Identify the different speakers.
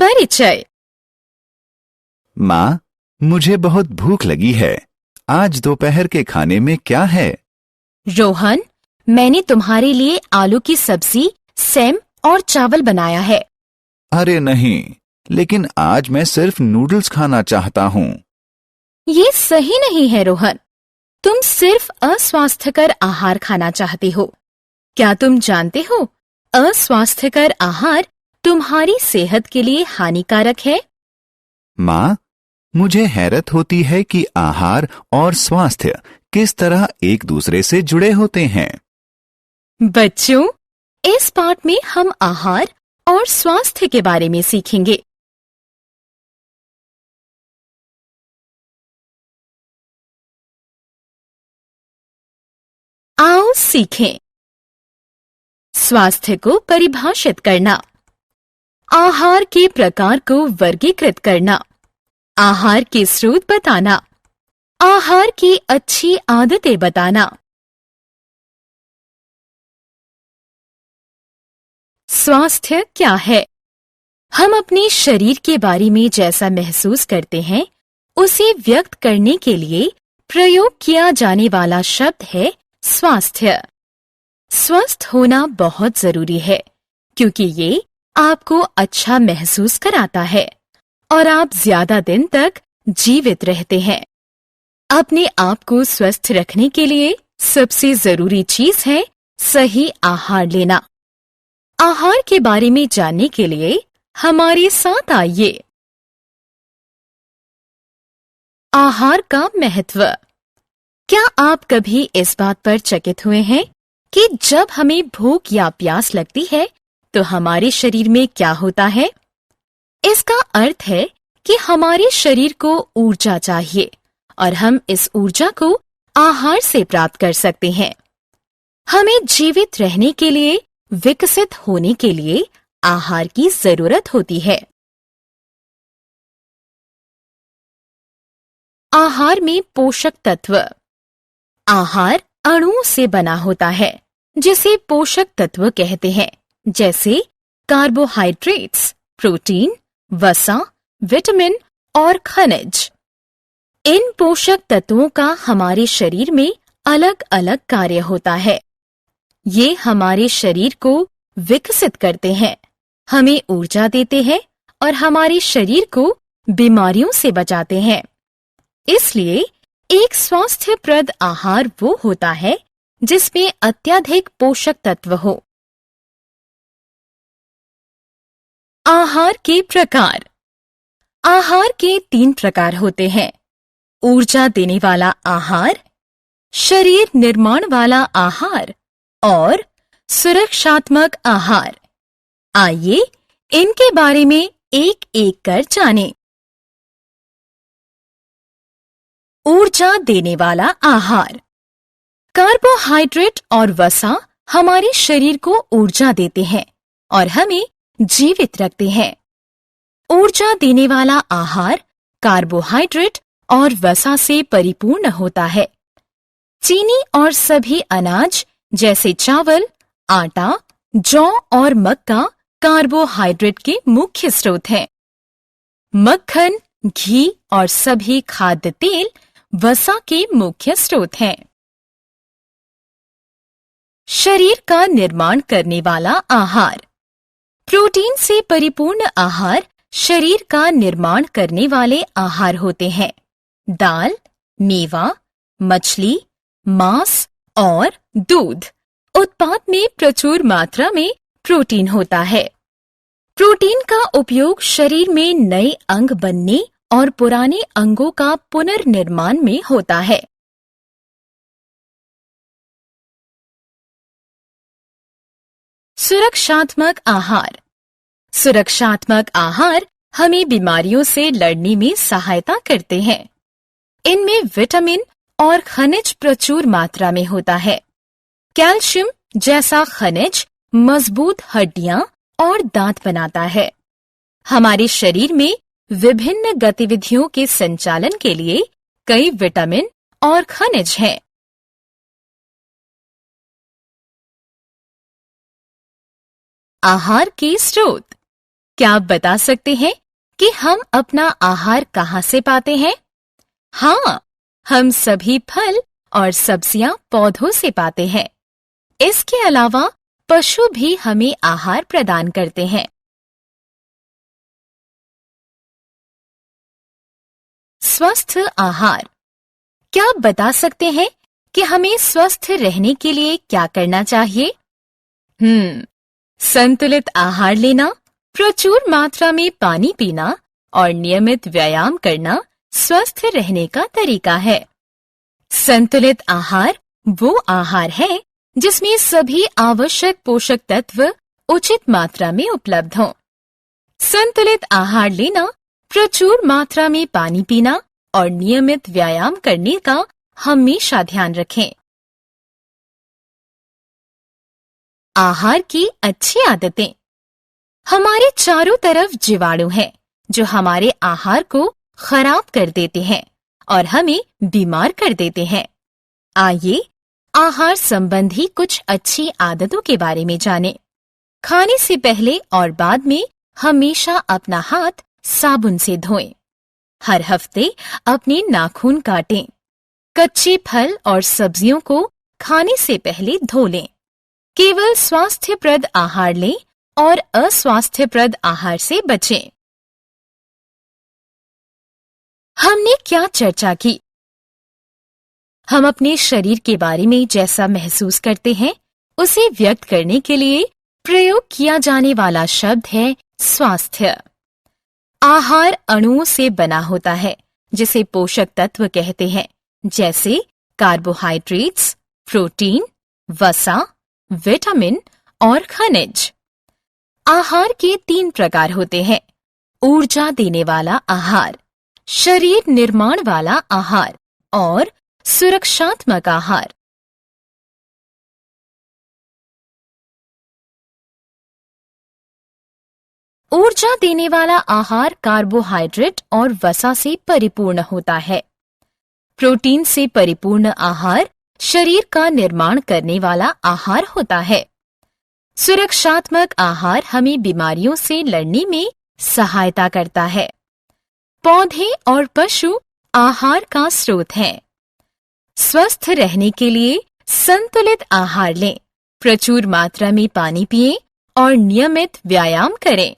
Speaker 1: परिचय।
Speaker 2: माँ, मुझे बहुत भूख लगी है। आज दोपहर के खाने में क्या है?
Speaker 1: रोहन, मैंने तुम्हारे लिए आलू की सब्जी, सेम और चावल बनाया है।
Speaker 2: अरे नहीं, लेकिन आज मैं सिर्फ नूडल्स खाना चाहता हूँ।
Speaker 1: ये सही नहीं है रोहन। तुम सिर्फ अस्वास्थ्यकर आहार खाना चाहते हो। क्या तुम जानते हो, अस्वास्थ्यकर आहार तुम्हारी सेहत के लिए हानिकारक है।
Speaker 2: माँ, मुझे हैरत होती है कि आहार और स्वास्थ्य किस तरह एक दूसरे से जुड़े होते हैं।
Speaker 1: बच्चों, इस पाठ में हम आहार और स्वास्थ्य के बारे में सीखेंगे। आओ सीखें। स्वास्थ्य को परिभाषित करना, आहार के प्रकार को वर्गीकृत करना, आहार के स्रोत बताना, आहार की अच्छी आदतें बताना। स्वास्थ्य क्या है? हम अपने शरीर के बारे में जैसा महसूस करते हैं, उसे व्यक्त करने के लिए प्रयोग किया जाने वाला शब्द है स्वास्थ्य। स्वस्थ होना बहुत जरूरी है, क्योंकि ये आपको अच्छा महसूस कराता है और आप ज्यादा दिन तक जीवित रहते हैं। अपने आप को स्वस्थ रखने के लिए सबसे जरूरी चीज है सही आहार लेना। आहार के बारे में जानने के लिए हमारे साथ आइए। आहार का महत्व। क्या आप कभी इस बात पर चकित हुए हैं कि जब हमें भूख या प्यास लगती है तो हमारे शरीर में क्या होता है? इसका अर्थ है कि हमारे शरीर को ऊर्जा चाहिए और हम इस ऊर्जा को आहार से प्राप्त कर सकते हैं। हमें जीवित रहने के लिए, विकसित होने के लिए आहार की जरूरत होती है। आहार में पोषक तत्व। आहार अणुओं से बना होता है, जिसे पोषक तत्व कहते हैं, जैसे कार्बोहाइड्रेट्स, प्रोटीन, वसा, विटामिन और खनिज। इन पोषक तत्वों का हमारे शरीर में अलग अलग कार्य होता है। ये हमारे शरीर को विकसित करते हैं, हमें ऊर्जा देते हैं और हमारे शरीर को बीमारियों से बचाते हैं। इसलिए एक स्वास्थ्यप्रद आहार वो होता है जिसमें अत्यधिक पोषक तत्व हो। आहार के प्रकार। आहार के 3 प्रकार होते हैं: ऊर्जा देने वाला आहार, शरीर निर्माण वाला आहार और सुरक्षात्मक आहार। आइए इनके बारे में एक एक कर जानें। ऊर्जा देने वाला आहार। कार्बोहाइड्रेट और वसा हमारे शरीर को ऊर्जा देते हैं और हमें जीवित रखते हैं। ऊर्जा देने वाला आहार कार्बोहाइड्रेट और वसा से परिपूर्ण होता है। चीनी और सभी अनाज जैसे चावल, आटा, जौ और मक्का कार्बोहाइड्रेट के मुख्य स्रोत हैं। मक्खन, घी और सभी खाद्य तेल वसा के मुख्य स्रोत हैं। शरीर का निर्माण करने वाला आहार। प्रोटीन से परिपूर्ण आहार शरीर का निर्माण करने वाले आहार होते हैं। दाल, मेवा, मछली, मांस और दूध उत्पाद में प्रचुर मात्रा में प्रोटीन होता है। प्रोटीन का उपयोग शरीर में नए अंग बनने और पुराने अंगों का पुनर्निर्माण में होता है। सुरक्षात्मक आहार। सुरक्षात्मक आहार हमें बीमारियों से लड़ने में सहायता करते हैं। इनमें विटामिन और खनिज प्रचुर मात्रा में होता है। कैल्शियम जैसा खनिज मजबूत हड्डियां और दांत बनाता है। हमारे शरीर में विभिन्न गतिविधियों के संचालन के लिए कई विटामिन और खनिज हैं। आहार के स्रोत। क्या आप बता सकते हैं कि हम अपना आहार कहाँ से पाते हैं? हाँ, हम सभी फल और सब्जियां पौधों से पाते हैं। इसके अलावा पशु भी हमें आहार प्रदान करते हैं। स्वस्थ आहार। क्या आप बता सकते हैं कि हमें स्वस्थ रहने के लिए क्या करना चाहिए? संतुलित आहार लेना, प्रचुर मात्रा में पानी पीना और नियमित व्यायाम करना स्वस्थ रहने का तरीका है। संतुलित आहार वो आहार है जिसमें सभी आवश्यक पोषक तत्व उचित मात्रा में उपलब्ध हों। संतुलित आहार लेना, प्रचुर मात्रा में पानी पीना और नियमित व्यायाम करने का हमेशा ध्यान रखें। आहार की अच्छी आदतें। हमारे चारों तरफ जीवाणु हैं जो हमारे आहार को खराब कर देते हैं और हमें बीमार कर देते हैं। आइए आहार संबंधी कुछ अच्छी आदतों के बारे में जानें। खाने से पहले और बाद में हमेशा अपना हाथ साबुन से धोएं। हर हफ्ते अपने नाखून काटें। कच्चे फल और सब्जियों को खाने से पहले धो लें। केवल स्वास्थ्यप्रद आहार लें और अस्वास्थ्यप्रद आहार से बचें। हमने क्या चर्चा की? हम अपने शरीर के बारे में जैसा महसूस करते हैं, उसे व्यक्त करने के लिए प्रयोग किया जाने वाला शब्द है स्वास्थ्य। आहार अणुओं से बना होता है जिसे पोषक तत्व कहते हैं, जैसे कार्बोहाइड्रेट्स, प्रोटीन, वसा, विटामिन और खनिज। आहार के 3 प्रकार होते हैं: ऊर्जा देने वाला आहार, शरीर निर्माण वाला आहार और सुरक्षात्मक आहार। ऊर्जा देने वाला आहार कार्बोहाइड्रेट और वसा से परिपूर्ण होता है। प्रोटीन से परिपूर्ण आहार शरीर का निर्माण करने वाला आहार होता है। सुरक्षात्मक आहार हमें बीमारियों से लड़ने में सहायता करता है। पौधे और पशु आहार का स्रोत हैं। स्वस्थ रहने के लिए संतुलित आहार लें, प्रचुर मात्रा में पानी पिएं और नियमित व्यायाम करें।